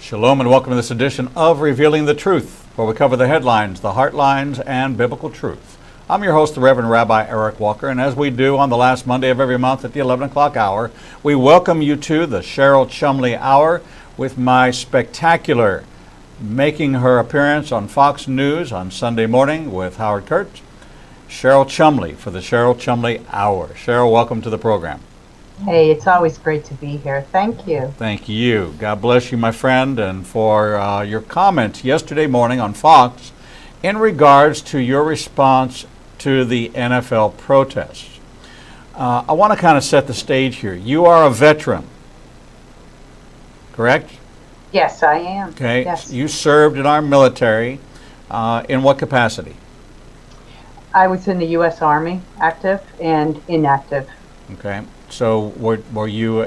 Shalom and welcome to this edition of Revealing the Truth, where we cover the headlines, the heartlines, and biblical truth. I'm your host, the Reverend Rabbi Eric Walker, and as we do on the last Monday of every month at the 11 o'clock hour, we welcome you to the Cheryl Chumley Hour with my spectacular making her appearance on Fox News on Sunday morning with Howard Kurtz, Cheryl Chumley for the Cheryl Chumley Hour. Cheryl, welcome to the program. Hey, it's always great to be here. Thank you. Thank you. God bless you, my friend, and for your comments yesterday morning on Fox in regards to your response to the NFL protests. I want to kind of set the stage here. You are a veteran, correct? Yes, I am. Okay. Yes. You served in our military. In what capacity? I was in the U.S. Army, active and inactive. Okay. So were you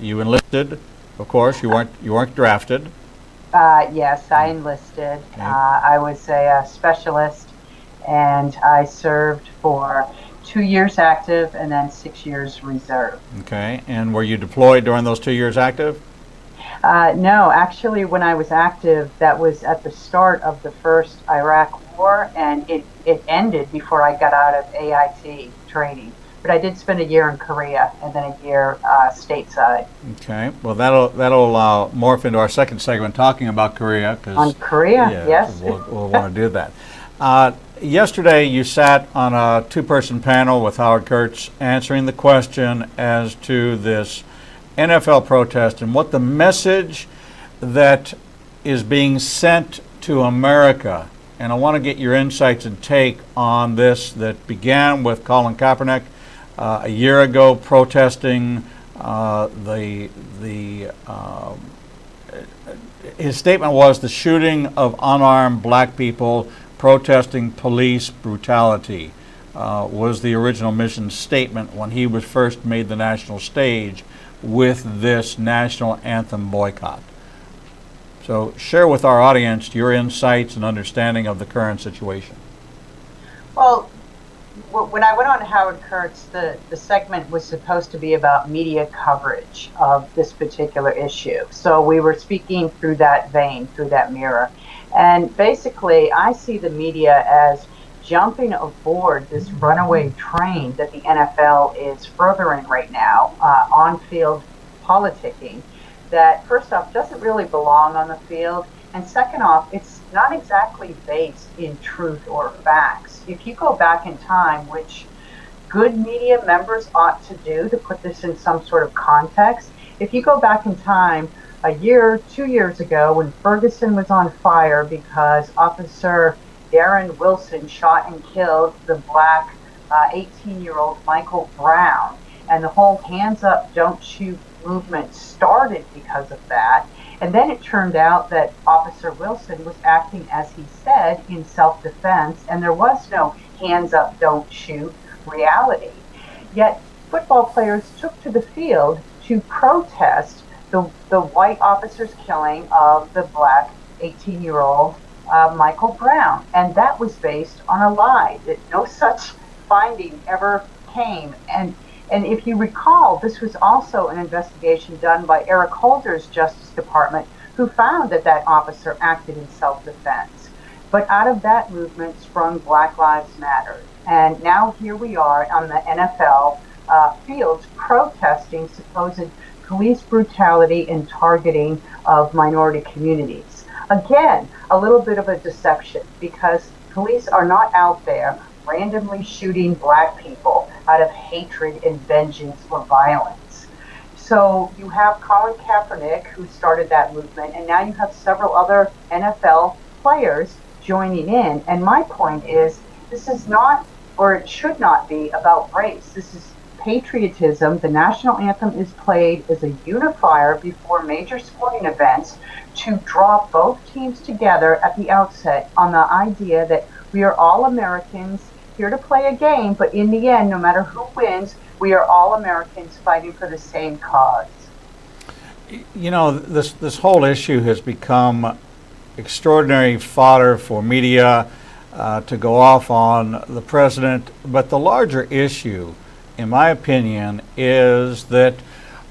you enlisted? Of course, you weren't drafted. Yes, I enlisted. Okay. I was a specialist, and I served for 2 years active and then 6 years reserve. Okay. And were you deployed during those 2 years active? No, actually, when I was active, that was at the start of the first Iraq War, and it ended before I got out of AIT training. But I did spend a year in Korea and then a year stateside. Okay. Well, that'll morph into our second segment talking about Korea. On Korea, yes. We'll want to do that. Yesterday, you sat on a two-person panel with Howard Kurtz answering the question as to this NFL protest and what the message that is being sent to America. And I want to get your insights and take on this that began with Colin Kaepernick a year ago protesting his statement was the shooting of unarmed black people protesting police brutality was the original mission statement when he was first made the national stage with this national anthem boycott. So share with our audience your insights and understanding of the current situation. Well, when I went on Howard Kurtz, the segment was supposed to be about media coverage of this particular issue. So we were speaking through that vein, through that mirror. And basically, I see the media as jumping aboard this runaway train that the NFL is furthering right now, on-field politicking, that first off doesn't really belong on the field, and second off, it's not exactly based in truth or facts. If you go back in time, which good media members ought to do to put this in some sort of context, if you go back in time a year, 2 years ago when Ferguson was on fire because Officer Darren Wilson shot and killed the black 18-year-old Michael Brown, and the whole hands up, don't shoot movement started because of that. And then it turned out that Officer Wilson was acting as he said in self-defense, and there was no hands up, don't shoot reality. Yet football players took to the field to protest the white officer's killing of the black 18-year-old Michael Brown. And that was based on a lie, that no such finding ever came. And if you recall, this was also an investigation done by Eric Holder's Justice Department, who found that that officer acted in self-defense. But out of that movement sprung Black Lives Matter. And now here we are on the NFL fields protesting supposed police brutality and targeting of minority communities. Again, a little bit of a deception, because police are not out there randomly shooting black people out of hatred and vengeance or violence. So you have Colin Kaepernick, who started that movement, and now you have several other NFL players joining in. And my point is, this is not, or it should not be, about race. This is patriotism. The national anthem is played as a unifier before major sporting events to draw both teams together at the outset on the idea that we are all Americans here to play a game, but in the end, no matter who wins, we are all Americans fighting for the same cause. You know, this whole issue has become extraordinary fodder for media to go off on the president, but the larger issue, in my opinion, is that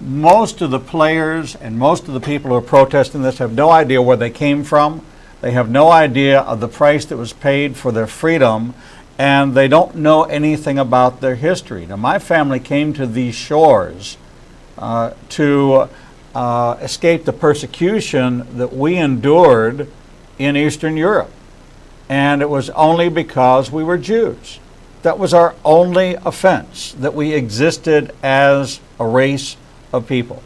Most of the players and most of the people who are protesting this have no idea where they came from. They have no idea of the price that was paid for their freedom, and they don't know anything about their history. Now, my family came to these shores to escape the persecution that we endured in Eastern Europe. And it was only because we were Jews. That was our only offense, that we existed as a race of people.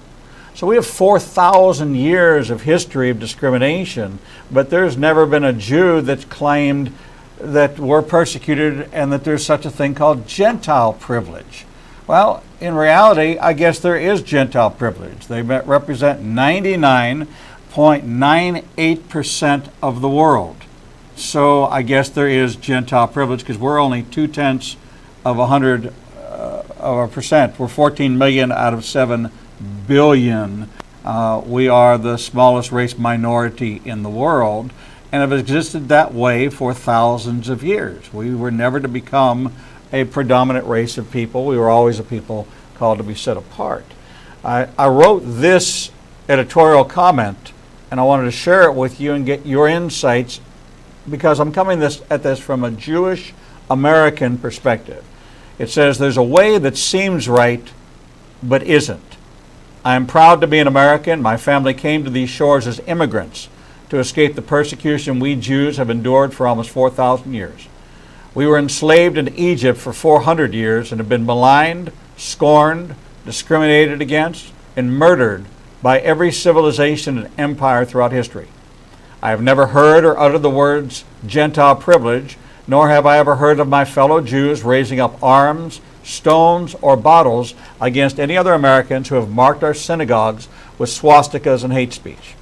So we have 4,000 years of history of discrimination, but there's never been a Jew that's claimed that we're persecuted and that there's such a thing called Gentile privilege. Well, in reality, I guess there is Gentile privilege. They represent 99.98% of the world. So I guess there is Gentile privilege because we're only 0.2% of a percent. We're 14 million out of 7 billion. We are the smallest race minority in the world and have existed that way for thousands of years. We were never to become a predominant race of people. We were always a people called to be set apart. I wrote this editorial comment, and I wanted to share it with you and get your insights because I'm coming at this from a Jewish American perspective. It says, there's a way that seems right, but isn't. I am proud to be an American. My family came to these shores as immigrants to escape the persecution we Jews have endured for almost 4,000 years. We were enslaved in Egypt for 400 years and have been maligned, scorned, discriminated against, and murdered by every civilization and empire throughout history. I have never heard or uttered the words Gentile privilege, nor have I ever heard of my fellow Jews raising up arms, stones, or bottles against any other Americans who have marked our synagogues with swastikas and hate speech.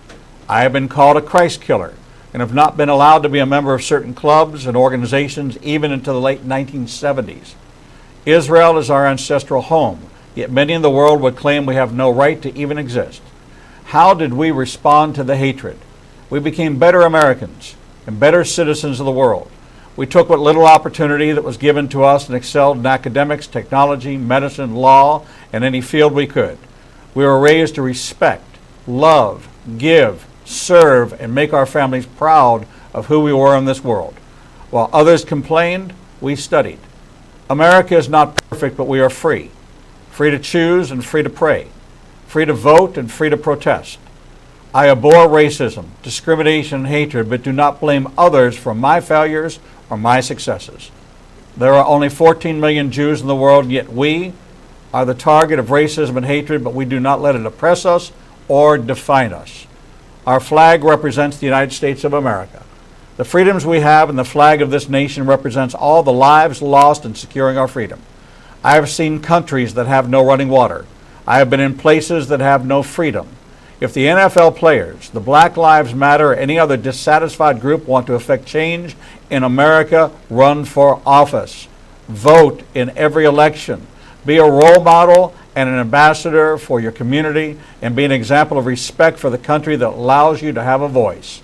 I have been called a Christ killer and have not been allowed to be a member of certain clubs and organizations even into the late 1970s. Israel is our ancestral home, yet many in the world would claim we have no right to even exist. How did we respond to the hatred? We became better Americans and better citizens of the world. We took what little opportunity that was given to us and excelled in academics, technology, medicine, law, and any field we could. We were raised to respect, love, give, serve, and make our families proud of who we were in this world. While others complained, we studied. America is not perfect, but we are free. Free to choose and free to pray. Free to vote and free to protest. I abhor racism, discrimination, and hatred, but do not blame others for my failures or my successes. There are only 14 million Jews in the world, yet we are the target of racism and hatred, but we do not let it oppress us or define us. Our flag represents the United States of America. The freedoms we have and the flag of this nation represents all the lives lost in securing our freedom. I have seen countries that have no running water. I have been in places that have no freedom. If the NFL players, the Black Lives Matter, or any other dissatisfied group want to affect change in America, run for office. Vote in every election. Be a role model and an ambassador for your community, and be an example of respect for the country that allows you to have a voice.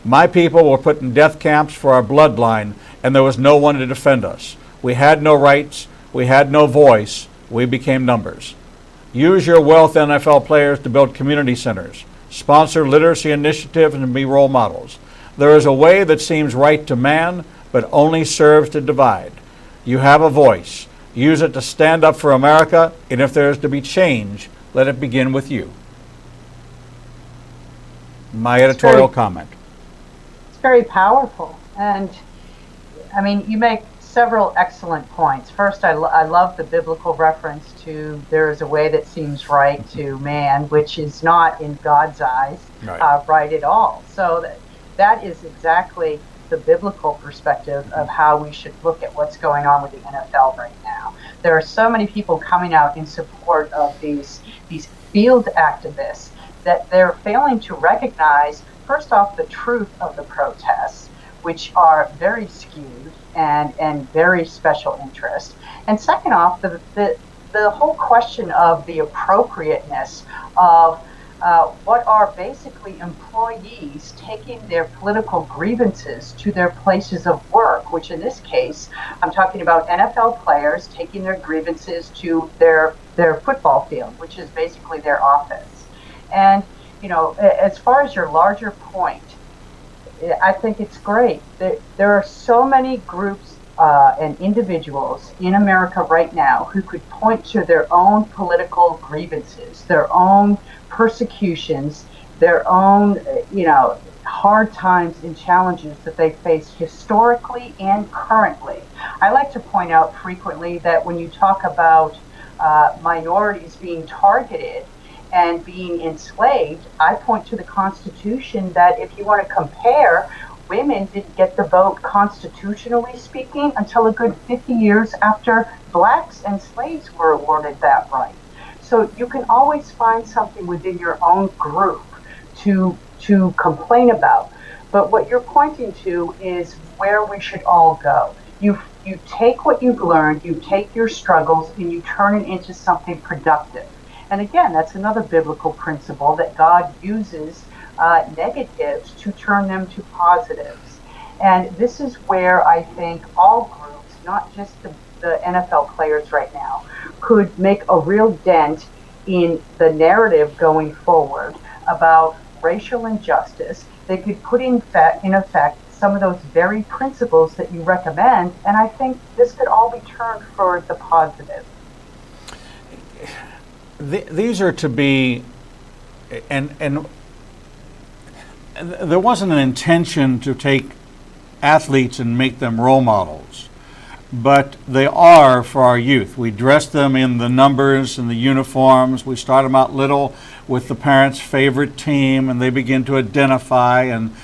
My people were put in death camps for our bloodline, and there was no one to defend us. We had no rights. We had no voice. We became numbers. Use your wealth, NFL players, to build community centers, sponsor literacy initiatives, and be role models. There is a way that seems right to man, but only serves to divide. You have a voice. Use it to stand up for America, and if there is to be change, let it begin with you. My editorial comment. It's very powerful. And, I mean, you make several excellent points. First, I love the biblical reference to there is a way that seems right to man, which is not in God's eyes right at all. So that is exactly the biblical perspective of how we should look at what's going on with the NFL right now. There are so many people coming out in support of these field activists that they're failing to recognize, first off, the truth of the protests, which are very skewed and very special interest. And second off, the whole question of the appropriateness of what are basically employees taking their political grievances to their places of work, which in this case, I'm talking about NFL players taking their grievances to their football field, which is basically their office. And, you know, as far as your larger point, I think it's great. There are so many groups and individuals in America right now who could point to their own political grievances, their own persecutions, their own, you know, hard times and challenges that they face historically and currently. I like to point out frequently that when you talk about minorities being targeted and being enslaved, I point to the Constitution that if you want to compare, women didn't get the vote constitutionally speaking until a good 50 years after blacks and slaves were awarded that right. So you can always find something within your own group to complain about. But what you're pointing to is where we should all go. You take what you've learned, you take your struggles, and you turn it into something productive. And again, that's another biblical principle that God uses negatives to turn them to positives. And this is where I think all groups, not just the NFL players right now, could make a real dent in the narrative going forward about racial injustice. They could put in effect some of those very principles that you recommend, and I think this could all be turned for the positive. These are to be, and there wasn't an intention to take athletes and make them role models, but they are for our youth. We dress them in the numbers and the uniforms. We start them out little with the parents' favorite team, and they begin to identify, and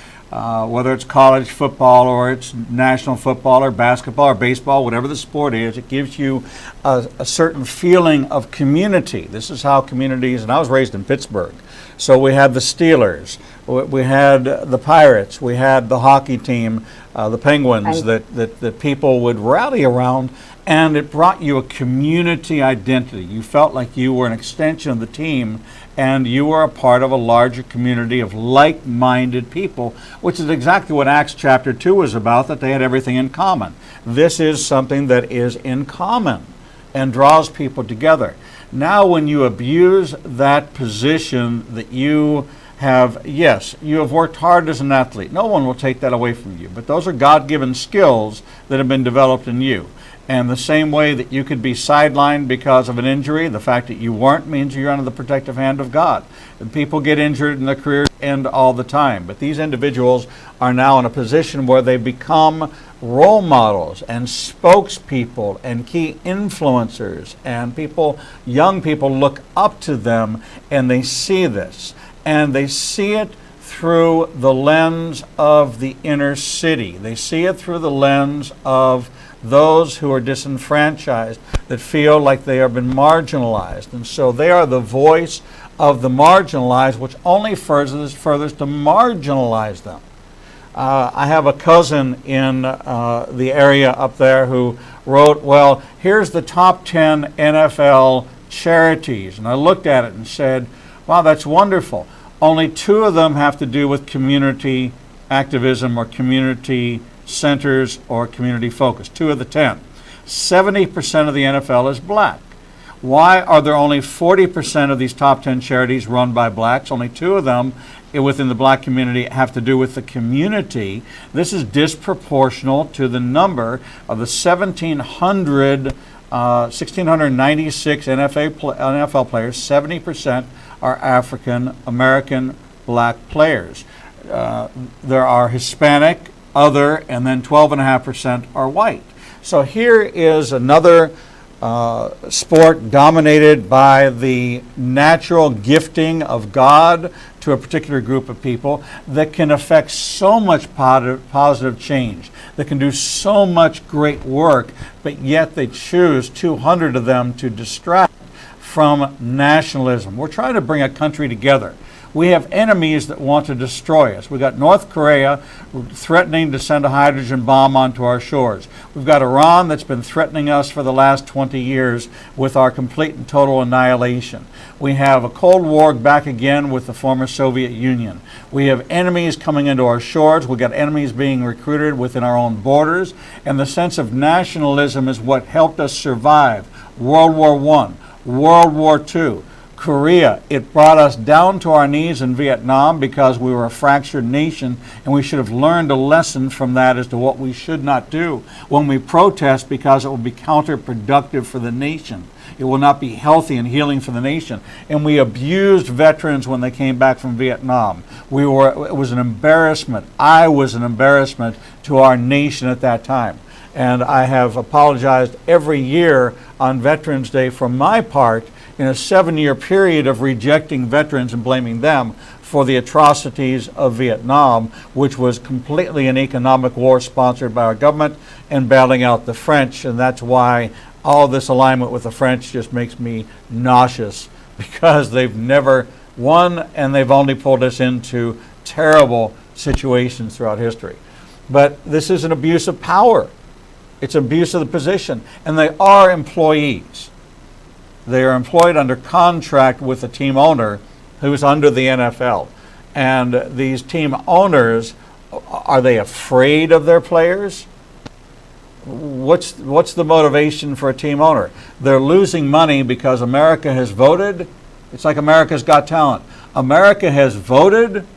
whether it's college football or it's national football or basketball or baseball, whatever the sport is, it gives you a certain feeling of community. This is how communities, and I was raised in Pittsburgh, so we had the Steelers, we had the Pirates, we had the hockey team, the Penguins, that people would rally around, and it brought you a community identity. You felt like you were an extension of the team, and you were a part of a larger community of like-minded people, which is exactly what Acts chapter 2 was about, that they had everything in common. This is something that is in common and draws people together. Now when you abuse that position that you have, yes, you have worked hard as an athlete. No one will take that away from you, but those are God-given skills that have been developed in you. And the same way that you could be sidelined because of an injury, the fact that you weren't means you're under the protective hand of God. And people get injured and their careers end all the time. But these individuals are now in a position where they become role models and spokespeople and key influencers, and young people look up to them and they see this. And they see it through the lens of the inner city. They see it through the lens of those who are disenfranchised, that feel like they have been marginalized. And so they are the voice of the marginalized, which only furthers to marginalize them. I have a cousin in the area up there who wrote, well, here's the top 10 NFL charities. And I looked at it and said, wow, that's wonderful. Only 2 of them have to do with community activism or community centers or community focus. 2 of the 10. 70% of the NFL is black. Why are there only 40% of these top 10 charities run by blacks? Only 2 of them within the black community have to do with the community. This is disproportional to the number of the 1,696 NFL players. 70% are African American black players. There are Hispanic, other, and then 12.5% are white. So here is another sport dominated by the natural gifting of God to a particular group of people that can affect so much positive change, that can do so much great work, but yet they choose 200 of them to distract from nationalism. We're trying to bring a country together. We have enemies that want to destroy us. We've got North Korea threatening to send a hydrogen bomb onto our shores. We've got Iran that's been threatening us for the last 20 years with our complete and total annihilation. We have a Cold War back again with the former Soviet Union. We have enemies coming into our shores. We've got enemies being recruited within our own borders. And the sense of nationalism is what helped us survive World War I, World War II, Korea. It brought us down to our knees in Vietnam because we were a fractured nation, and we should have learned a lesson from that as to what we should not do when we protest, because it will be counterproductive for the nation. It will not be healthy and healing for the nation. And we abused veterans when they came back from Vietnam. It was an embarrassment. I was an embarrassment to our nation at that time. And I have apologized every year on Veterans Day for my part in a 7-year period of rejecting veterans and blaming them for the atrocities of Vietnam, which was completely an economic war sponsored by our government and bailing out the French. And that's why all this alignment with the French just makes me nauseous, because they've never won and they've only pulled us into terrible situations throughout history. But this is an abuse of power. It's abuse of the position. And they are employees. They are employed under contract with the team owner who's under the NFL. And these team owners, are they afraid of their players? What's the motivation for a team owner? They're losing money because America has voted. It's like America's Got Talent. America has voted,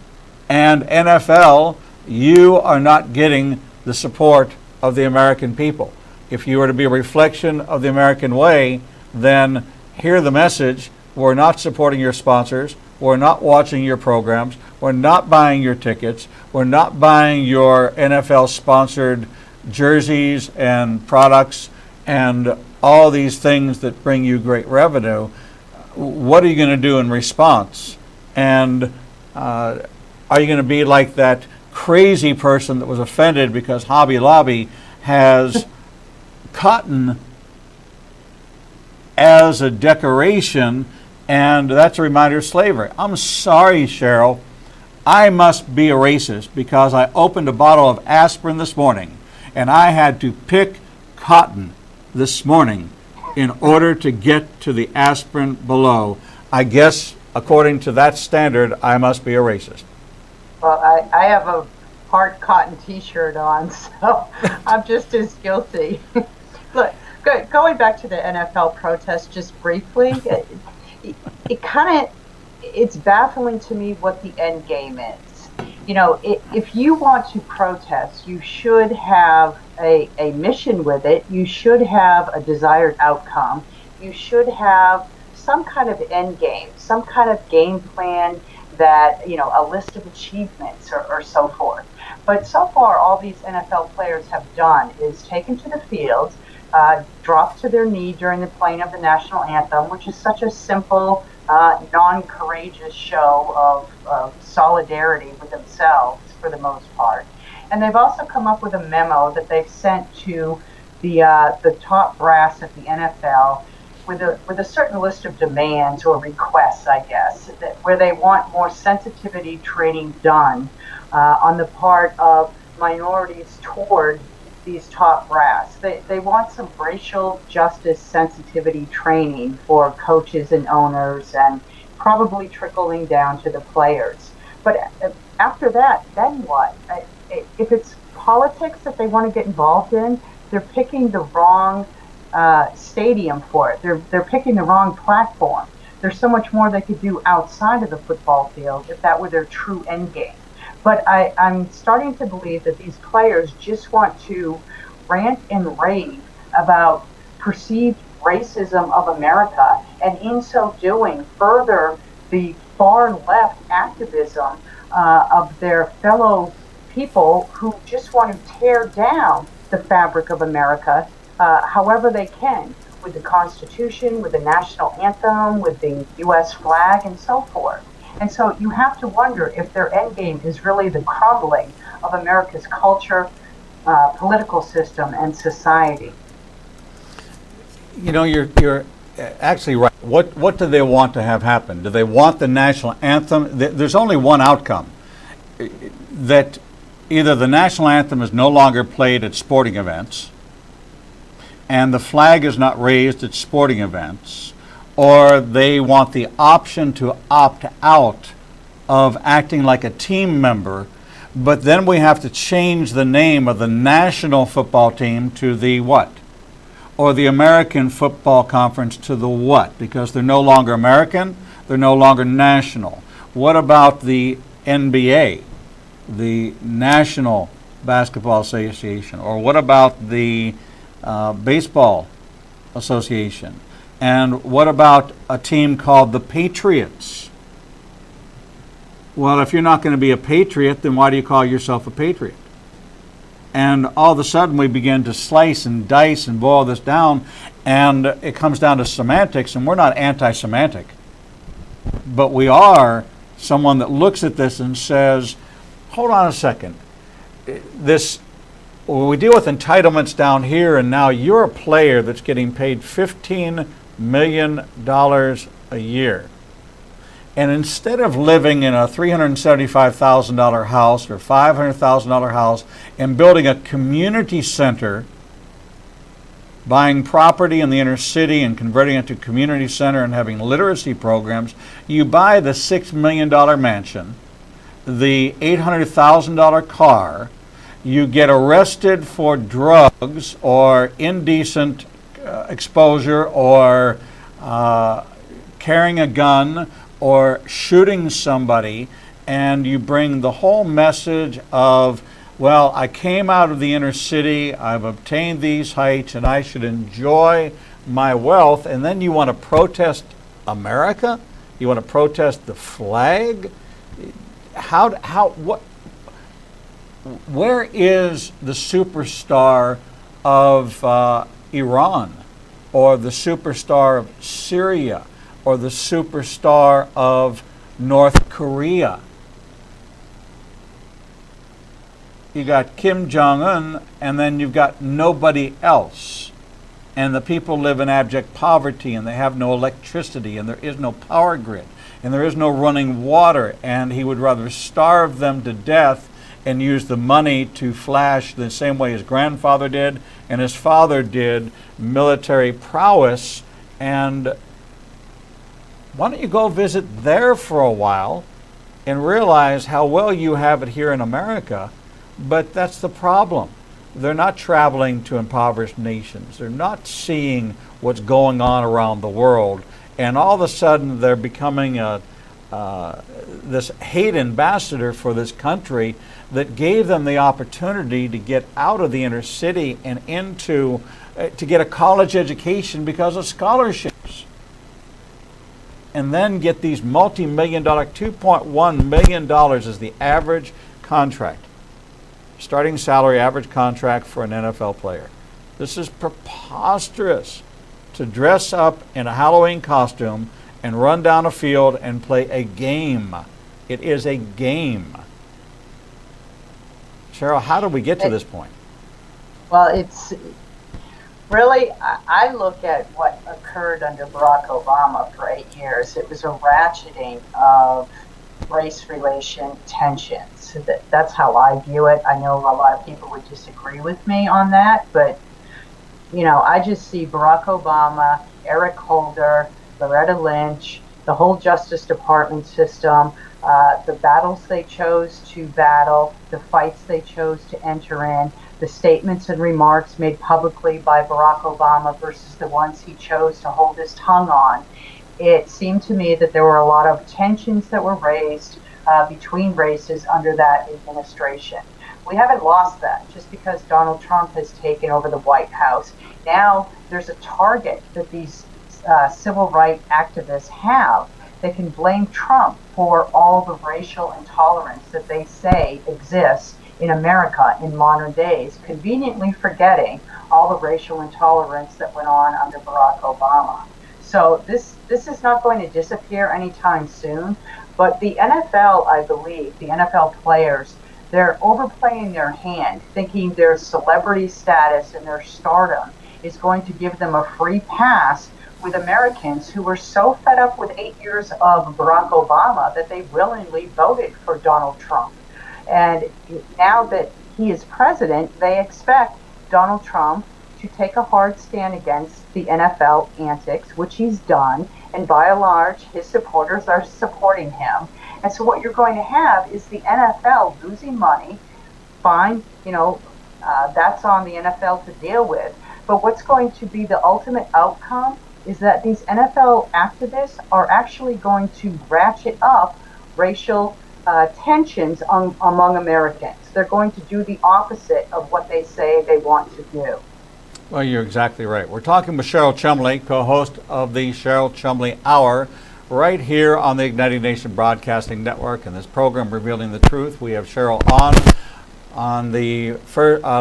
and NFL, you are not getting the support of the American people. If you were to be a reflection of the American way, then hear the message. We're not supporting your sponsors. We're not watching your programs. We're not buying your tickets. We're not buying your NFL-sponsored jerseys and products and all these things that bring you great revenue. What are you going to do in response? And are you going to be like that crazy person that was offended because Hobby Lobby has cotton as a decoration, and that's a reminder of slavery? I'm sorry, Cheryl. I must be a racist because I opened a bottle of aspirin this morning, and I had to pick cotton this morning in order to get to the aspirin below. I guess, according to that standard, I must be a racist. Well, I have a part cotton T-shirt on, so I'm just as guilty. Look, going back to the NFL protest just briefly, it's baffling to me what the end game is. You know, if you want to protest, you should have a mission with it. You should have a desired outcome. You should have some kind of end game, some kind of game plan that, you know, a list of achievements or so forth. But so far, all these NFL players have done is taken to the field, dropped to their knee during the playing of the national anthem, which is such a simple, non-courageous show of solidarity with themselves for the most part. And they've also come up with a memo that they've sent to the top brass at the NFL with a certain list of demands or requests, I guess, where they want more sensitivity training done on the part of minorities toward these top brass. They want some racial justice sensitivity training for coaches and owners, and probably trickling down to the players. But after that, then what? If it's politics that they want to get involved in, they're picking the wrong stadium for it. They're picking the wrong platform. There's so much more they could do outside of the football field if that were their true end game. But I'm starting to believe that these players just want to rant and rave about perceived racism of America, and in so doing, further the far left activism of their fellow people who just want to tear down the fabric of America however they can, with the Constitution, with the national anthem, with the U.S. flag, and so forth. And so you have to wonder if their end game is really the crumbling of America's culture, political system, and society. You know, you're actually, right. What do they want to have happen? Do they want the national anthem? There's only one outcome, that either the national anthem is no longer played at sporting events and the flag is not raised at sporting events, or they want the option to opt out of acting like a team member, but then we have to change the name of the national football team to the what? Or the American Football Conference to the what? Because they're no longer American, they're no longer national. What about the NBA, the National Basketball Association? Or what about the Baseball Association? And what about a team called the Patriots? Well, if you're not going to be a patriot, then why do you call yourself a patriot? And all of a sudden we begin to slice and dice and boil this down, and it comes down to semantics, and we're not anti-semantic. But we are someone that looks at this and says, hold on a second. When we deal with entitlements down here, and now you're a player that's getting paid $15 million a year. And instead of living in a $375,000 house or $500,000 house and building a community center, buying property in the inner city and converting it to a community center and having literacy programs, you buy the $6 million mansion, the $800,000 car, you get arrested for drugs or indecent exposure or carrying a gun or shooting somebody, and you bring the whole message of, well, I came out of the inner city, I've obtained these heights, and I should enjoy my wealth, and then you want to protest America? You want to protest the flag? Where is the superstar of Iran, or the superstar of Syria, or the superstar of North Korea? You got Kim Jong-un, and then you've got nobody else. And the people live in abject poverty, and they have no electricity, and there is no power grid, and there is no running water, and he would rather starve them to death and use the money to flash the same way his grandfather did and his father did, military prowess. And why don't you go visit there for a while and realize how well you have it here in America? But that's the problem. They're not traveling to impoverished nations. They're not seeing what's going on around the world. And all of a sudden they're becoming this hate ambassador for this country that gave them the opportunity to get out of the inner city and into, to get a college education because of scholarships. And then get these multi-million dollar, $2.1 million is the average contract. Starting salary, average contract for an NFL player. This is preposterous, to dress up in a Halloween costume and run down a field and play a game. It is a game. Cheryl, how did we get to this point? Well, it's really, I look at what occurred under Barack Obama for 8 years. It was a ratcheting of race relation tensions. That's how I view it. I know a lot of people would disagree with me on that, but I just see Barack Obama, Eric Holder, Loretta Lynch, the whole Justice Department system, the battles they chose to battle, the fights they chose to enter in, the statements and remarks made publicly by Barack Obama versus the ones he chose to hold his tongue on. It seemed to me that there were a lot of tensions that were raised between races under that administration. We haven't lost that just because Donald Trump has taken over the White House. Now there's a target that these civil rights activists have. They can blame Trump for all the racial intolerance that they say exists in America in modern days, conveniently forgetting all the racial intolerance that went on under Barack Obama. So this is not going to disappear anytime soon, but the NFL, I believe, the NFL players, they're overplaying their hand, thinking their celebrity status and their stardom is going to give them a free pass with Americans who were so fed up with 8 years of Barack Obama that they willingly voted for Donald Trump. And now that he is president, they expect Donald Trump to take a hard stand against the NFL antics, which he's done. And by and large, his supporters are supporting him. And so what you're going to have is the NFL losing money. Fine, that's on the NFL to deal with. But what's going to be the ultimate outcome is that these NFL activists are actually going to ratchet up racial tensions among Americans. They're going to do the opposite of what they say they want to do. Well, you're exactly right. We're talking with Cheryl Chumley, co-host of the Cheryl Chumley Hour, right here on the Igniting Nation Broadcasting Network. And this program, Revealing the Truth, we have Cheryl on the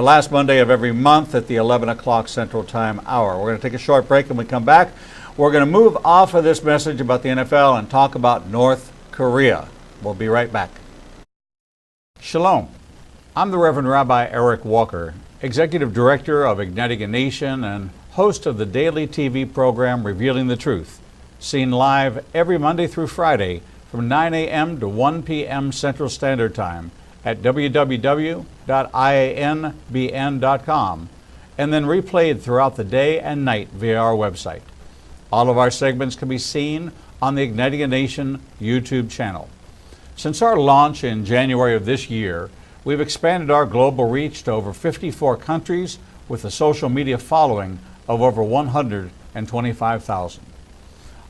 last Monday of every month at the 11 o'clock Central Time hour. We're going to take a short break, and when we come back, we're going to move off of this message about the NFL and talk about North Korea. We'll be right back. Shalom. I'm the Reverend Rabbi Eric Walker, Executive Director of Igniting a Nation and host of the daily TV program Revealing the Truth, seen live every Monday through Friday from 9 a.m. to 1 p.m. Central Standard Time at www.ianbn.com, and then replayed throughout the day and night via our website. All of our segments can be seen on the Igniting a Nation YouTube channel. Since our launch in January of this year, we've expanded our global reach to over 54 countries with a social media following of over 125,000.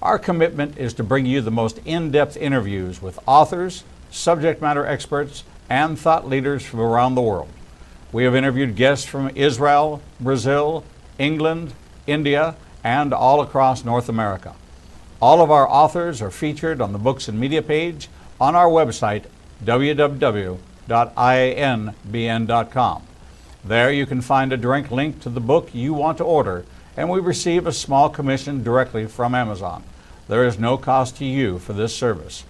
Our commitment is to bring you the most in-depth interviews with authors, subject matter experts, and thought leaders from around the world. We have interviewed guests from Israel, Brazil, England, India, and all across North America. All of our authors are featured on the Books and Media page on our website, www.ianbn.com. There you can find a direct link to the book you want to order, and we receive a small commission directly from Amazon. There is no cost to you for this service.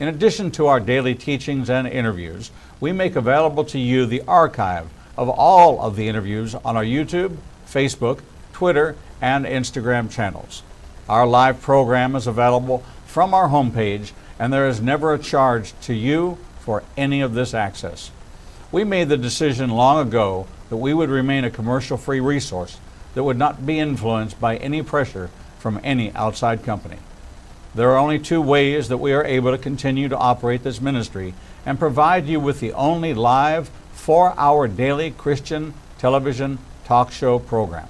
In addition to our daily teachings and interviews, we make available to you the archive of all of the interviews on our YouTube, Facebook, Twitter, and Instagram channels. Our live program is available from our homepage, and there is never a charge to you for any of this access. We made the decision long ago that we would remain a commercial-free resource that would not be influenced by any pressure from any outside company. There are only two ways that we are able to continue to operate this ministry and provide you with the only live 4-hour daily Christian television talk show program.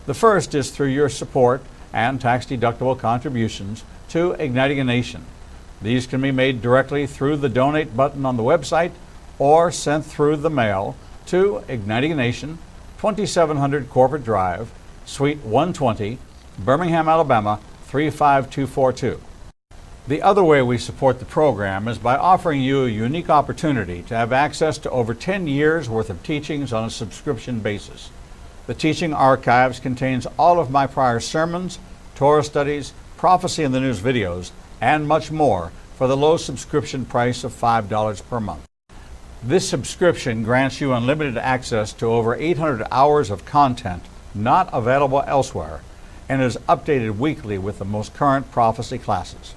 The first is through your support and tax-deductible contributions to Igniting a Nation. These can be made directly through the donate button on the website or sent through the mail to Igniting a Nation, 2700 Corporate Drive, Suite 120, Birmingham, Alabama, 35242. The other way we support the program is by offering you a unique opportunity to have access to over 10 years worth of teachings on a subscription basis. The teaching archives contains all of my prior sermons, Torah studies, prophecy in the news videos, and much more for the low subscription price of $5 per month. This subscription grants you unlimited access to over 800 hours of content not available elsewhere, and is updated weekly with the most current prophecy classes.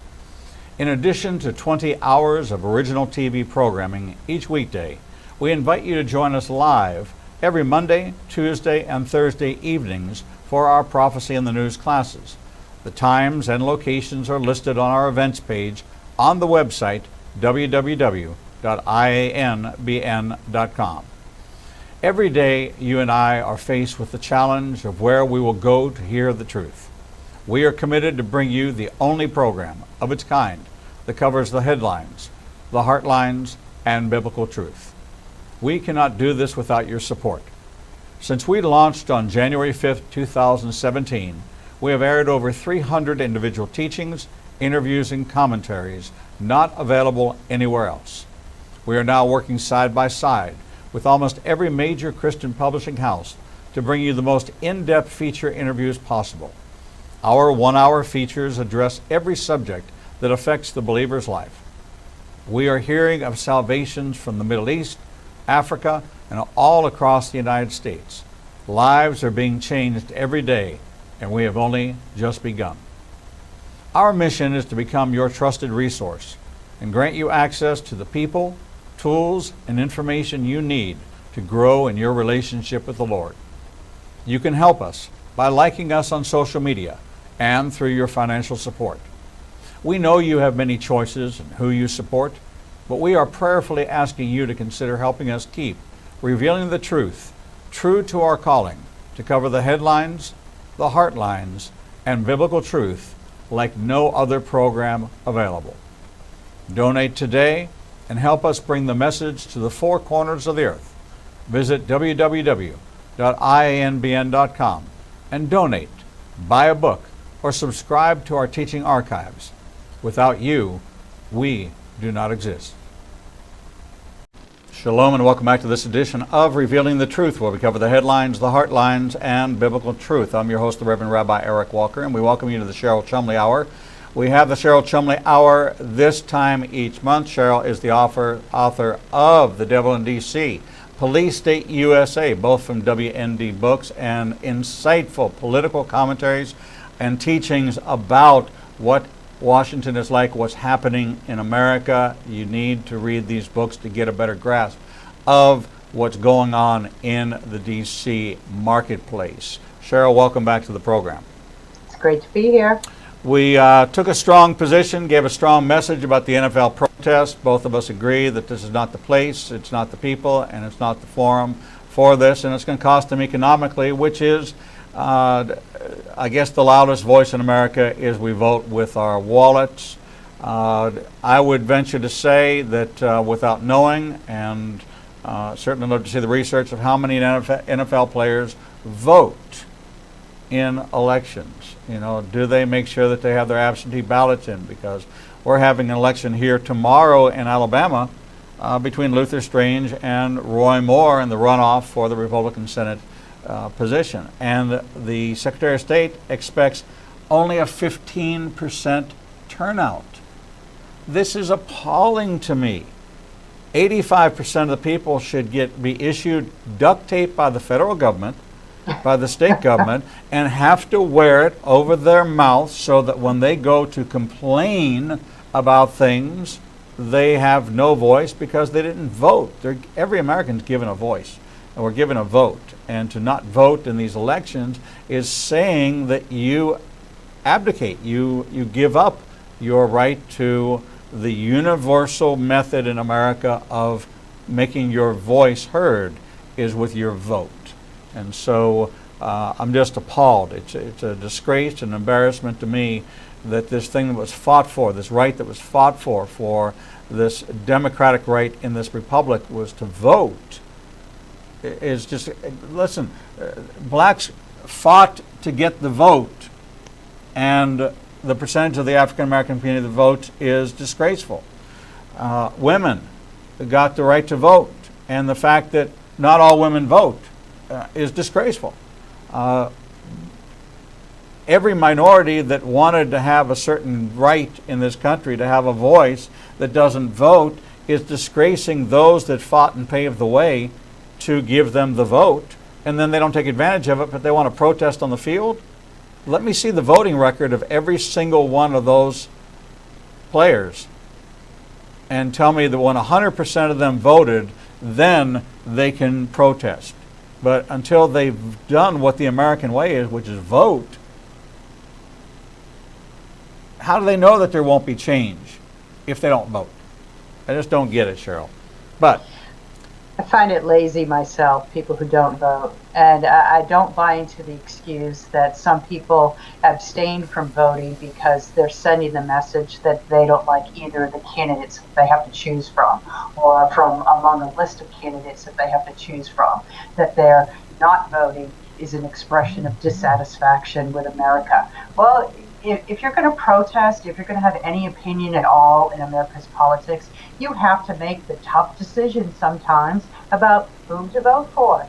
In addition to 20 hours of original TV programming each weekday, we invite you to join us live every Monday, Tuesday, and Thursday evenings for our Prophecy in the News classes. The times and locations are listed on our events page on the website www.ianbn.com. Every day, you and I are faced with the challenge of where we will go to hear the truth. We are committed to bring you the only program of its kind that covers the headlines, the heartlines, and biblical truth. We cannot do this without your support. Since we launched on January 5th, 2017, we have aired over 300 individual teachings, interviews, and commentaries not available anywhere else. We are now working side by side with almost every major Christian publishing house to bring you the most in-depth feature interviews possible. Our 1-hour features address every subject that affects the believer's life. We are hearing of salvations from the Middle East, Africa, and all across the United States. Lives are being changed every day, and we have only just begun. Our mission is to become your trusted resource and grant you access to the people, tools, and information you need to grow in your relationship with the Lord. You can help us by liking us on social media and through your financial support. We know you have many choices in who you support, but we are prayerfully asking you to consider helping us keep revealing the truth, true to our calling, to cover the headlines, the heartlines, and biblical truth like no other program available. Donate today and help us bring the message to the four corners of the earth. Visit www.ianbn.com and donate, buy a book, or subscribe to our teaching archives. Without you, we do not exist. Shalom and welcome back to this edition of Revealing the Truth, where we cover the headlines, the heartlines, and biblical truth. I'm your host, the Reverend Rabbi Eric Walker, and we welcome you to the Cheryl Chumley Hour. We have the Cheryl Chumley Hour this time each month. Cheryl is the author of The Devil in D.C., Police State USA, both from WND Books, and insightful political commentaries and teachings about what Washington is like, what's happening in America. You need to read these books to get a better grasp of what's going on in the D.C. marketplace. Cheryl, welcome back to the program. It's great to be here. We took a strong position, gave a strong message about the NFL protest. Both of us agree that this is not the place, it's not the people, and it's not the forum for this, and it's going to cost them economically, which is I guess the loudest voice in America is we vote with our wallets. I would venture to say that without knowing, and certainly love to see the research of how many NFL players vote in elections. You know, do they make sure that they have their absentee ballots in? Because we're having an election here tomorrow in Alabama between Luther Strange and Roy Moore in the runoff for the Republican Senate position, and the Secretary of State expects only a 15% turnout. This is appalling to me. 85% of the people should be issued duct tape by the federal government, by the state government, and have to wear it over their mouth so that when they go to complain about things, they have no voice because they didn't vote. Every American's given a voice, and we're given a vote. And to not vote in these elections is saying that you abdicate, you give up your right to the universal method in America of making your voice heard is with your vote. And so I'm just appalled. It's a disgrace, an embarrassment to me that this thing that was fought for, this right that was fought for this democratic right in this republic was to vote, is just, listen, blacks fought to get the vote, and the percentage of the African American community that votes is disgraceful. Women got the right to vote, and the fact that not all women vote is disgraceful. Every minority that wanted to have a certain right in this country to have a voice that doesn't vote is disgracing those that fought and paved the way to give them the vote, and then they don't take advantage of it, but they want to protest on the field. Let me see the voting record of every single one of those players and tell me that when 100% of them voted, then they can protest. But until they've done what the American way is, which is vote, how do they know that there won't be change if they don't vote? I just don't get it, Cheryl. But I find it lazy myself, people who don't vote. And I don't buy into the excuse that some people abstain from voting because they're sending the message that they don't like either of the candidates that they have to choose from, or from among a list of candidates that they have to choose from. That they're not voting is an expression of dissatisfaction with America. Well, if you're going to protest, if you're going to have any opinion at all in America's politics, you have to make the tough decisions sometimes about whom to vote for.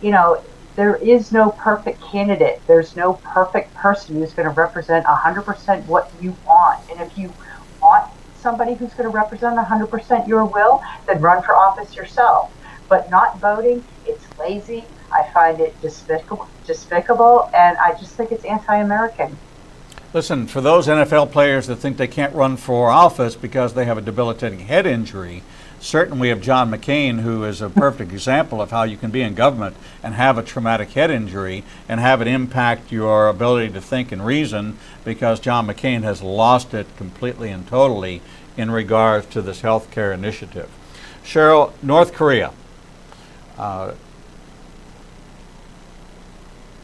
You know, there is no perfect candidate. There's no perfect person who's going to represent 100% what you want. And if you want somebody who's going to represent 100% your will, then run for office yourself. But not voting, it's lazy. I find it despicable, and I just think it's anti-American. Listen, for those NFL players that think they can't run for office because they have a debilitating head injury, certainly we have John McCain, who is a perfect example of how you can be in government and have a traumatic head injury and have it impact your ability to think and reason, because John McCain has lost it completely and totally in regards to this health care initiative. Cheryl, North Korea.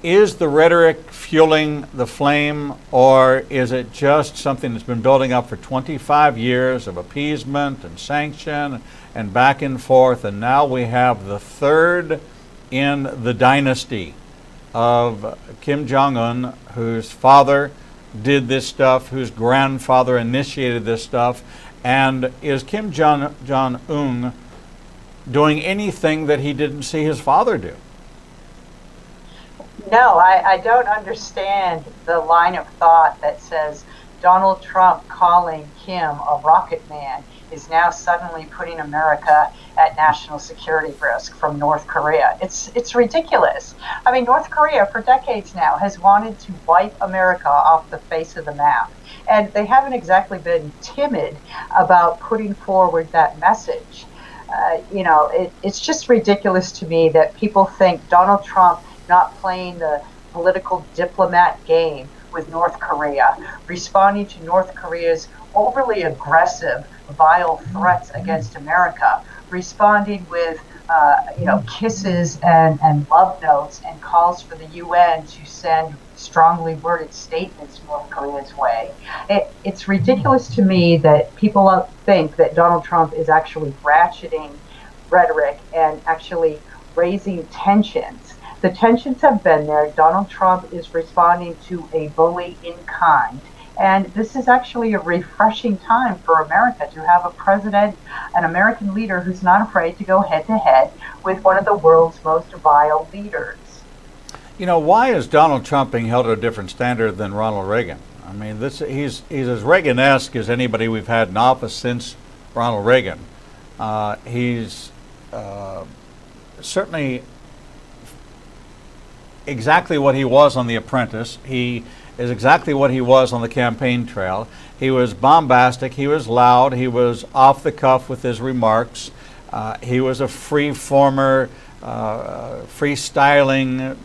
Is the rhetoric fueling the flame, or is it just something that's been building up for 25 years of appeasement and sanction and back and forth, and now we have the third in the dynasty of Kim Jong-un, whose father did this stuff, whose grandfather initiated this stuff, and is Kim Jong-un doing anything that he didn't see his father do? No, I don't understand the line of thought that says Donald Trump calling Kim a rocket man is now suddenly putting America at national security risk from North Korea. It's ridiculous. I mean, North Korea for decades now has wanted to wipe America off the face of the map, and they haven't exactly been timid about putting forward that message. It's just ridiculous to me that people think Donald Trump not playing the political diplomat game with North Korea, responding to North Korea's overly aggressive, vile threats against America, responding with kisses and love notes and calls for the UN to send strongly worded statements North Korea's way. It's ridiculous to me that people think that Donald Trump is actually ratcheting rhetoric and actually raising tensions. The tensions have been there. Donald Trump is responding to a bully in kind. And this is actually a refreshing time for America to have a president, an American leader who's not afraid to go head to head with one of the world's most vile leaders. You know, why is Donald Trump being held to a different standard than Ronald Reagan? I mean, he's as Reagan-esque as anybody we've had in office since Ronald Reagan. He's certainly exactly what he was on The Apprentice. He is exactly what he was on the campaign trail. He was bombastic, he was loud, he was off the cuff with his remarks. He was a free-former, freestyling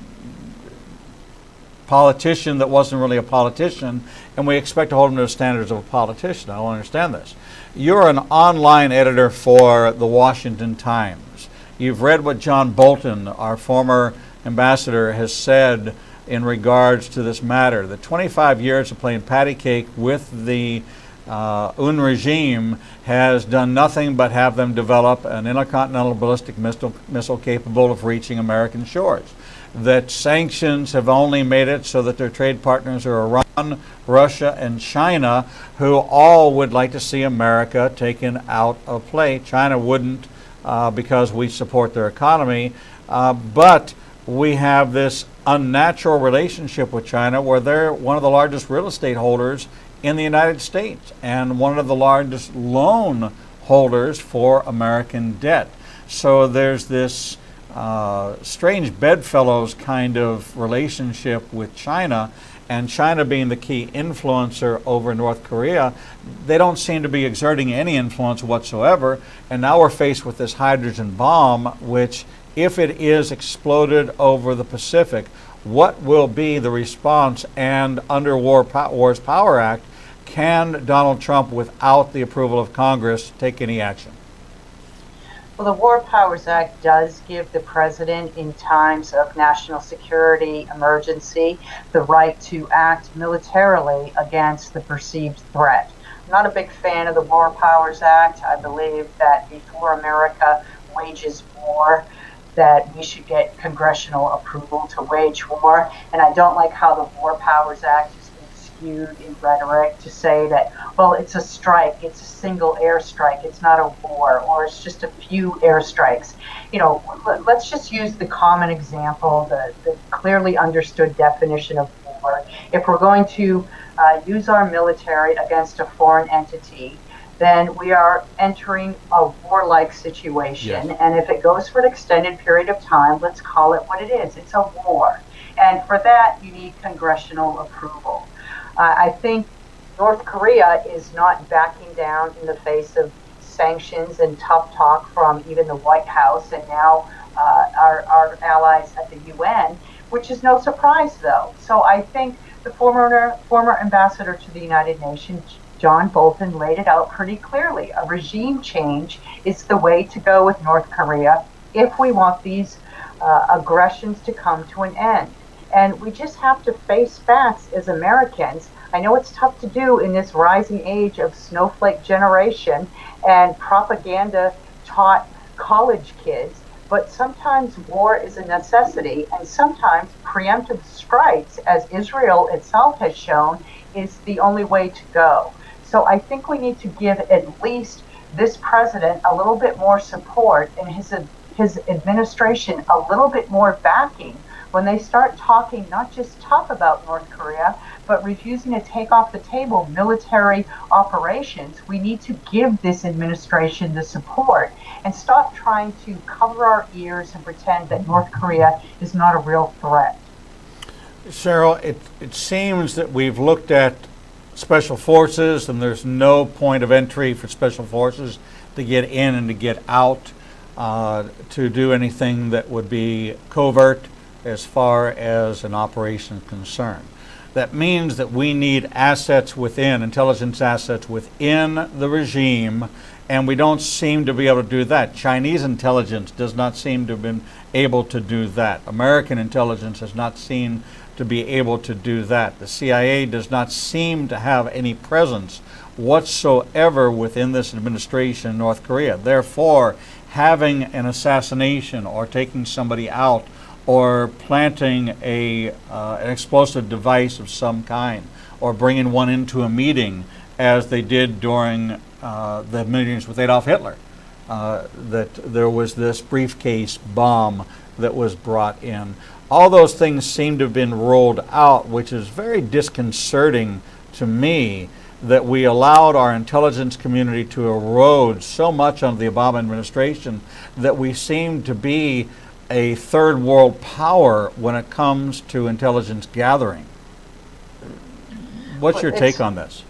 politician that wasn't really a politician, and we expect to hold him to the standards of a politician. I don't understand this. You're an online editor for the Washington Times. You've read what John Bolton, our former ambassador, has said in regards to this matter. The 25 years of playing patty cake with the UN regime has done nothing but have them develop an intercontinental ballistic missile capable of reaching American shores. That sanctions have only made it so that their trade partners are Iran, Russia, and China, who all would like to see America taken out of play. China wouldn't because we support their economy, but we have this unnatural relationship with China where they're one of the largest real estate holders in the United States and one of the largest loan holders for American debt. So there's this strange bedfellows kind of relationship with China, and China being the key influencer over North Korea, they don't seem to be exerting any influence whatsoever. And now we're faced with this hydrogen bomb, which, if it is exploded over the Pacific, what will be the response? And under Wars Power Act, can Donald Trump, without the approval of Congress, take any action? Well, the War Powers Act does give the president, in times of national security emergency, the right to act militarily against the perceived threat. I'm not a big fan of the War Powers Act. I believe that before America wages war, that we should get congressional approval to wage war. And I don't like how the War Powers Act has been skewed in rhetoric to say that, well, it's a strike, it's a single airstrike, it's not a war, or it's just a few airstrikes. You know, let's just use the common example, the clearly understood definition of war. If we're going to use our military against a foreign entity, then we are entering a warlike situation. Yes. And if it goes for an extended period of time, let's call it what it is. It's a war. And for that, you need congressional approval. I think North Korea is not backing down in the face of sanctions and tough talk from even the White House and now our allies at the UN, which is no surprise, though. So I think the former ambassador to the United Nations, John Bolton, laid it out pretty clearly. A regime change is the way to go with North Korea if we want these aggressions to come to an end. And we just have to face facts as Americans. I know it's tough to do in this rising age of snowflake generation and propaganda taught college kids, but sometimes war is a necessity, and sometimes preemptive strikes, as Israel itself has shown, is the only way to go. So I think we need to give at least this president a little bit more support and his administration a little bit more backing when they start talking not just tough about North Korea, but refusing to take off the table military operations. We need to give this administration the support and stop trying to cover our ears and pretend that North Korea is not a real threat. Cheryl, it seems that we've looked at special forces and there's no point of entry for special forces to get in and to get out to do anything that would be covert as far as an operation is concerned. That means that we need assets within, intelligence assets within the regime, and we don't seem to be able to do that. Chinese intelligence does not seem to have been able to do that. American intelligence has not seemed to be able to do that. The CIA does not seem to have any presence whatsoever within this administration in North Korea. Therefore, having an assassination or taking somebody out or planting an explosive device of some kind, or bringing one into a meeting, as they did during the meetings with Adolf Hitler, that there was this briefcase bomb that was brought in. All those things seem to have been rolled out, which is very disconcerting to me, that we allowed our intelligence community to erode so much under the Obama administration that we seem to be a third world power when it comes to intelligence gathering. What's your take on this?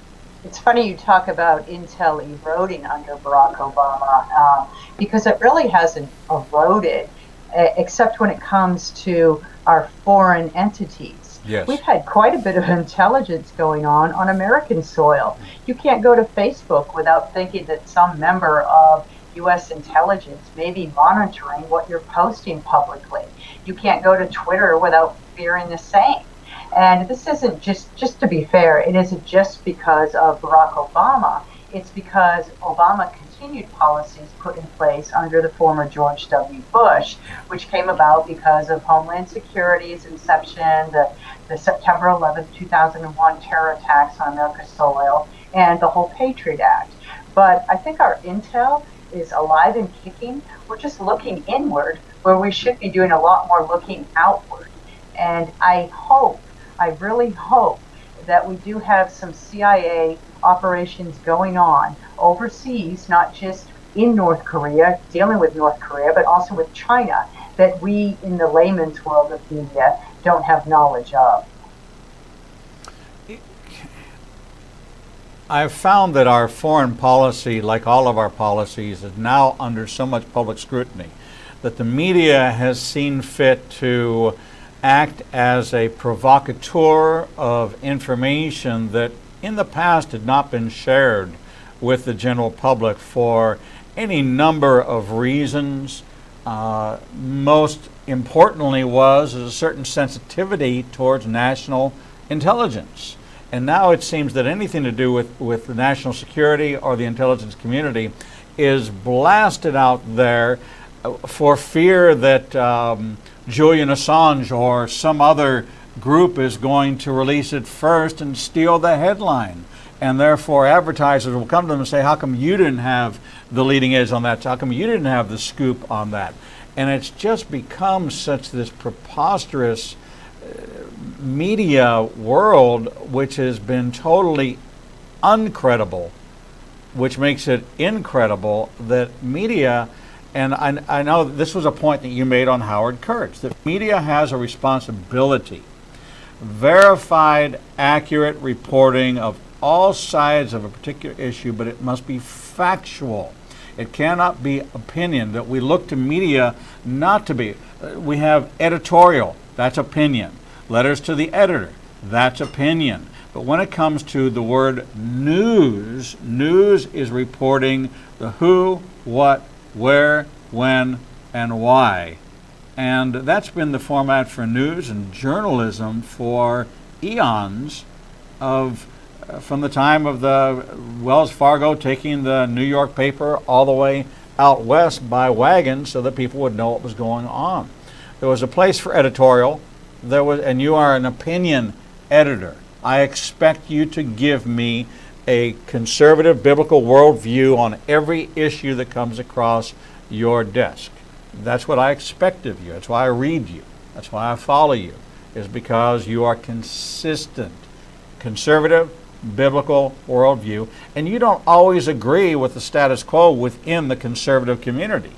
It's funny you talk about intel eroding under Barack Obama, because it really hasn't eroded, except when it comes to our foreign entities. Yes. We've had quite a bit of intelligence going on American soil. You can't go to Facebook without thinking that some member of U.S. intelligence may be monitoring what you're posting publicly. You can't go to Twitter without fearing the same. And this isn't just to be fair, it isn't just because of Barack Obama. It's because Obama continued policies put in place under the former George W. Bush, which came about because of Homeland Security's inception, the September 11th, 2001 terror attacks on America's soil, and the whole Patriot Act. But I think our intel is alive and kicking. We're just looking inward where we should be doing a lot more looking outward. And I really hope that we do have some CIA operations going on overseas, not just in North Korea, dealing with North Korea, but also with China, that we in the layman's world of media don't have knowledge of. I've found that our foreign policy, like all of our policies, is now under so much public scrutiny that the media has seen fit to act as a provocateur of information that in the past had not been shared with the general public for any number of reasons. Most importantly was a certain sensitivity towards national intelligence. And now it seems that anything to do with the national security or the intelligence community is blasted out there for fear that Julian Assange or some other group is going to release it first and steal the headline. And therefore advertisers will come to them and say, how come you didn't have the leading edge on that? How come you didn't have the scoop on that? And it's just become such this preposterous media world, which has been totally uncredible, which makes it incredible that media, and I know this was a point that you made on Howard Kurtz, that media has a responsibility, verified, accurate reporting of all sides of a particular issue, but it must be factual. It cannot be opinion, that we look to media not to be. We have editorial, that's opinion. Letters to the editor, that's opinion. But when it comes to the word news, news is reporting the who, what, where, when, and why. And that's been the format for news and journalism for eons, from the time of the Wells Fargo taking the New York paper all the way out west by wagon so that people would know what was going on. There was a place for editorial. And you are an opinion editor. I expect you to give me a conservative biblical worldview on every issue that comes across your desk. That's what I expect of you. That's why I read you. That's why I follow you, is because you are consistent. Conservative, biblical worldview. And you don't always agree with the status quo within the conservative community,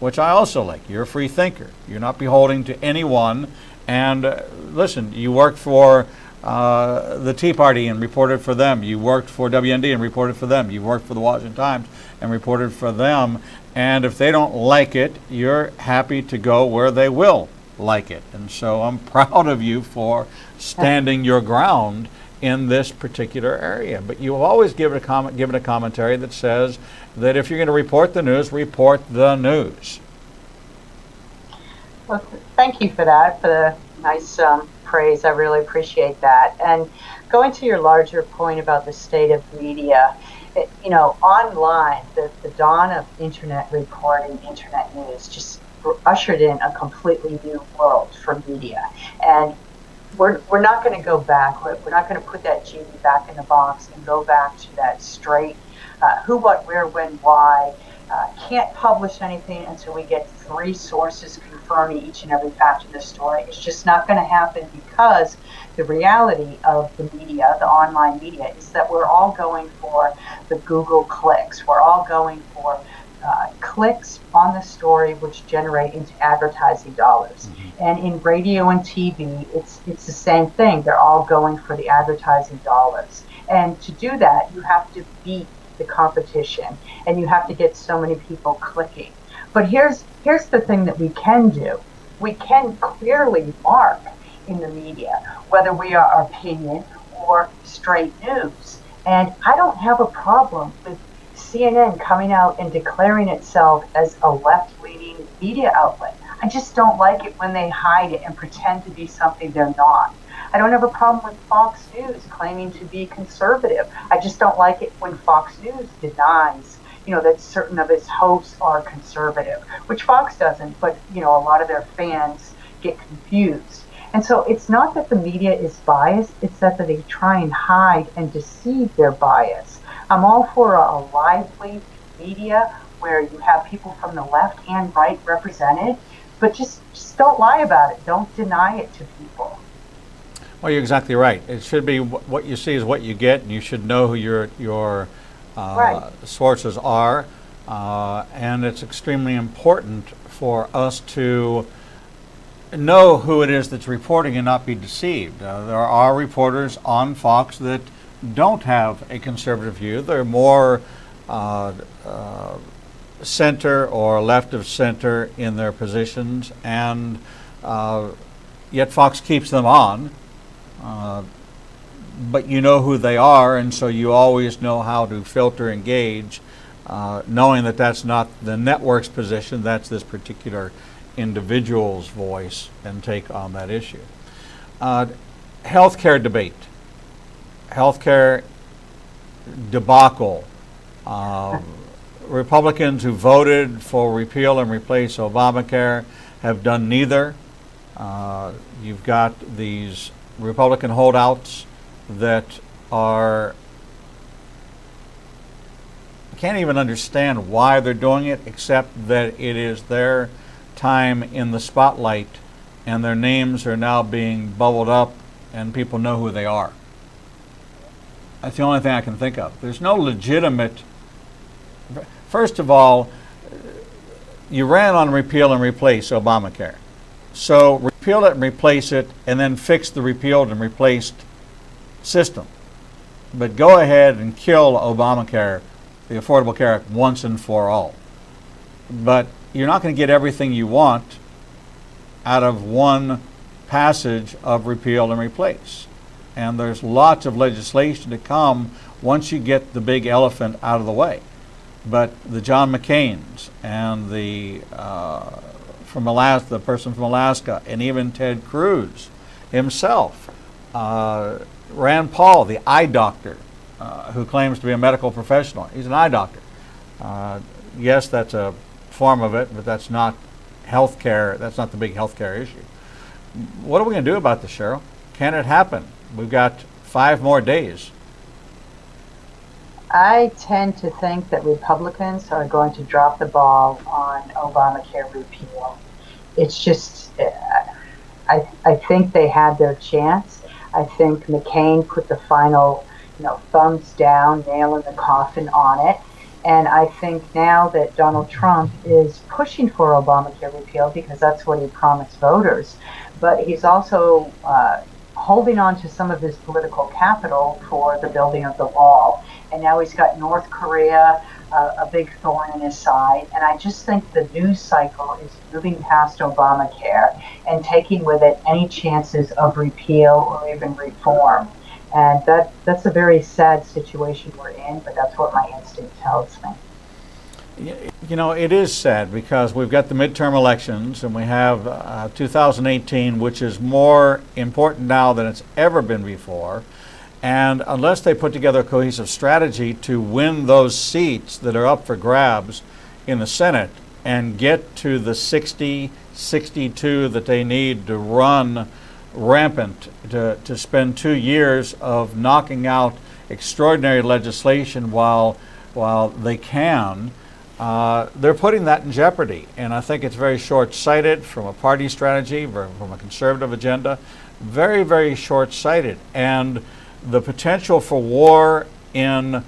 which I also like. You're a free thinker. You're not beholden to anyone. And listen, you worked for the Tea Party and reported for them. You worked for WND and reported for them. You worked for the Washington Times and reported for them. And if they don't like it, you're happy to go where they will like it. And so I'm proud of you for standing your ground in this particular area. But you always given a commentary that says that if you're going to report the news, report the news. Well, thank you for that, for the nice praise. I really appreciate that. And going to your larger point about the state of media, online, the dawn of internet reporting, internet news, just ushered in a completely new world for media. And we're not going to go back. We're not going to put that genie back in the box and go back to that straight who, what, where, when, why. Can't publish anything until we get 3 sources confirming each and every fact of the story. It's just not going to happen, because the reality of the media, the online media, is that we're all going for the Google clicks. We're all going for clicks on the story, which generate into advertising dollars. Mm-hmm. And in radio and TV, it's the same thing. They're all going for the advertising dollars. And to do that, you have to beat the competition, and you have to get so many people clicking. But here's the thing that we can do. We can clearly mark in the media whether we are opinion or straight news. And I don't have a problem with CNN coming out and declaring itself as a left-leaning media outlet. I just don't like it when they hide it and pretend to be something they're not. I don't have a problem with Fox News claiming to be conservative. I just don't like it when Fox News denies, that certain of its hosts are conservative, which Fox doesn't, but, a lot of their fans get confused. And so it's not that the media is biased, it's that they try and hide and deceive their bias. I'm all for a lively media where you have people from the left and right represented, but just don't lie about it. Don't deny it to people. Well, you're exactly right. It should be what you see is what you get, and you should know who your right. sources are. And it's extremely important for us to know who it is that's reporting and not be deceived. There are reporters on Fox that don't have a conservative view. They're more center or left of center in their positions, and yet Fox keeps them on. But you know who they are, and so you always know how to filter and gauge, knowing that that's not the network's position, that's this particular individual's voice and take on that issue. Healthcare debate, healthcare debacle. Republicans who voted for repeal and replace Obamacare have done neither. You've got these Republican holdouts that can't even understand why they're doing it, except that it is their time in the spotlight and their names are now being bubbled up and people know who they are. That's the only thing I can think of. There's no legitimate First of all, you ran on repeal and replace Obamacare. So repeal it and replace it, and then fix the repealed and replaced system. But go ahead and kill Obamacare, the Affordable Care Act, once and for all. But you're not going to get everything you want out of one passage of repeal and replace. And there's lots of legislation to come once you get the big elephant out of the way. But the John McCains and the person from Alaska, and even Ted Cruz himself, Rand Paul, the eye doctor, who claims to be a medical professional. He's an eye doctor. Yes, that's a form of it, but that's not health care. That's not the big health care issue. What are we going to do about this, Cheryl? Can it happen? We've got 5 more days. I tend to think that Republicans are going to drop the ball on Obamacare repeal. It's just, I think they had their chance. I think McCain put the final, thumbs down, nail in the coffin on it. And I think now that Donald Trump is pushing for Obamacare repeal because that's what he promised voters, but he's also holding on to some of his political capital for the building of the wall. And now he's got North Korea, a big thorn in his side. And I just think the news cycle is moving past Obamacare and taking with it any chances of repeal or even reform. And that's a very sad situation we're in, but that's what my instinct tells me. It is sad because we've got the midterm elections and we have 2018, which is more important now than it's ever been before. And unless they put together a cohesive strategy to win those seats that are up for grabs in the Senate and get to the 60, 62 that they need to run rampant, to spend 2 years of knocking out extraordinary legislation while they can, they're putting that in jeopardy. And I think it's very short-sighted from a party strategy, from a conservative agenda, very, very short-sighted. And the potential for war in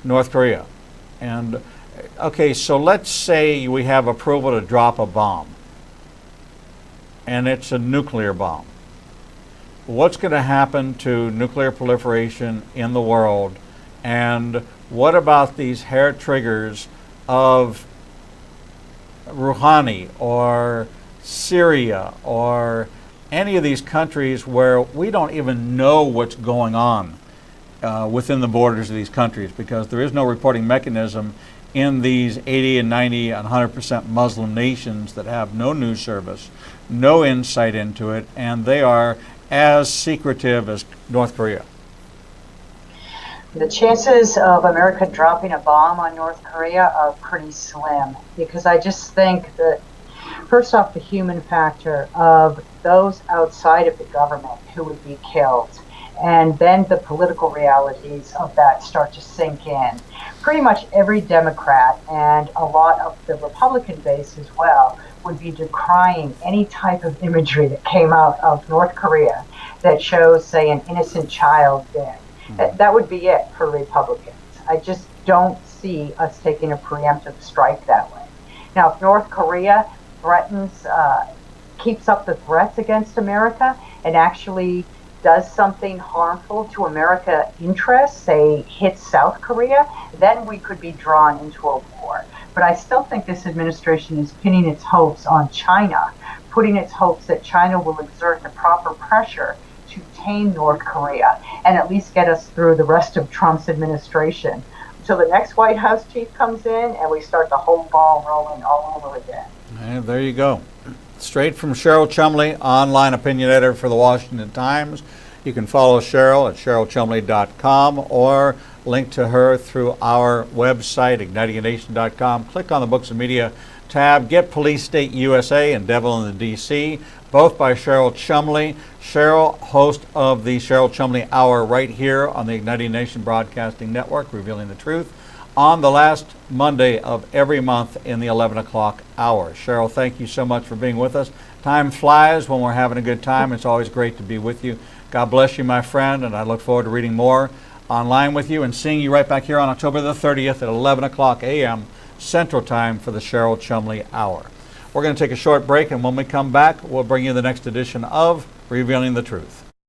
North Korea. And okay, so let's say we have approval to drop a bomb, and it's a nuclear bomb. What's going to happen to nuclear proliferation in the world? And what about these hair triggers of Rouhani or Syria or any of these countries where we don't even know what's going on within the borders of these countries, because there is no reporting mechanism in these 80 and 90 and 100% Muslim nations that have no news service, no insight into it, and they are as secretive as North Korea. The chances of America dropping a bomb on North Korea are pretty slim, because I just think that, first off, the human factor of those outside of the government who would be killed, and then the political realities of that start to sink in. Pretty much every Democrat and a lot of the Republican base as well would be decrying any type of imagery that came out of North Korea that shows, say, an innocent child dead. That would be it for Republicans. I just don't see us taking a preemptive strike that way. Now, if North Korea threatens, keeps up the threats against America and actually does something harmful to America interests, say hits South Korea, then we could be drawn into a war. But I still think this administration is pinning its hopes on China, putting its hopes that China will exert the proper pressure to tame North Korea and at least get us through the rest of Trump's administration until the next White House chief comes in and we start the whole ball rolling all over again. And there you go. Straight from Cheryl Chumley, online opinion editor for the Washington Times. You can follow Cheryl at CherylChumley.com or link to her through our website, ignitinganation.com. Click on the Books and Media tab. Get Police State USA and Devil in the D.C., both by Cheryl Chumley. Cheryl, host of the Cheryl Chumley Hour right here on the Igniting Nation Broadcasting Network, revealing the truth, on the last Monday of every month in the 11 o'clock hour. Cheryl, thank you so much for being with us. Time flies when we're having a good time. It's always great to be with you. God bless you, my friend, and I look forward to reading more online with you and seeing you right back here on October the 30th at 11 o'clock a.m. Central Time for the Cheryl Chumley Hour. We're going to take a short break, and when we come back, we'll bring you the next edition of Revealing the Truth.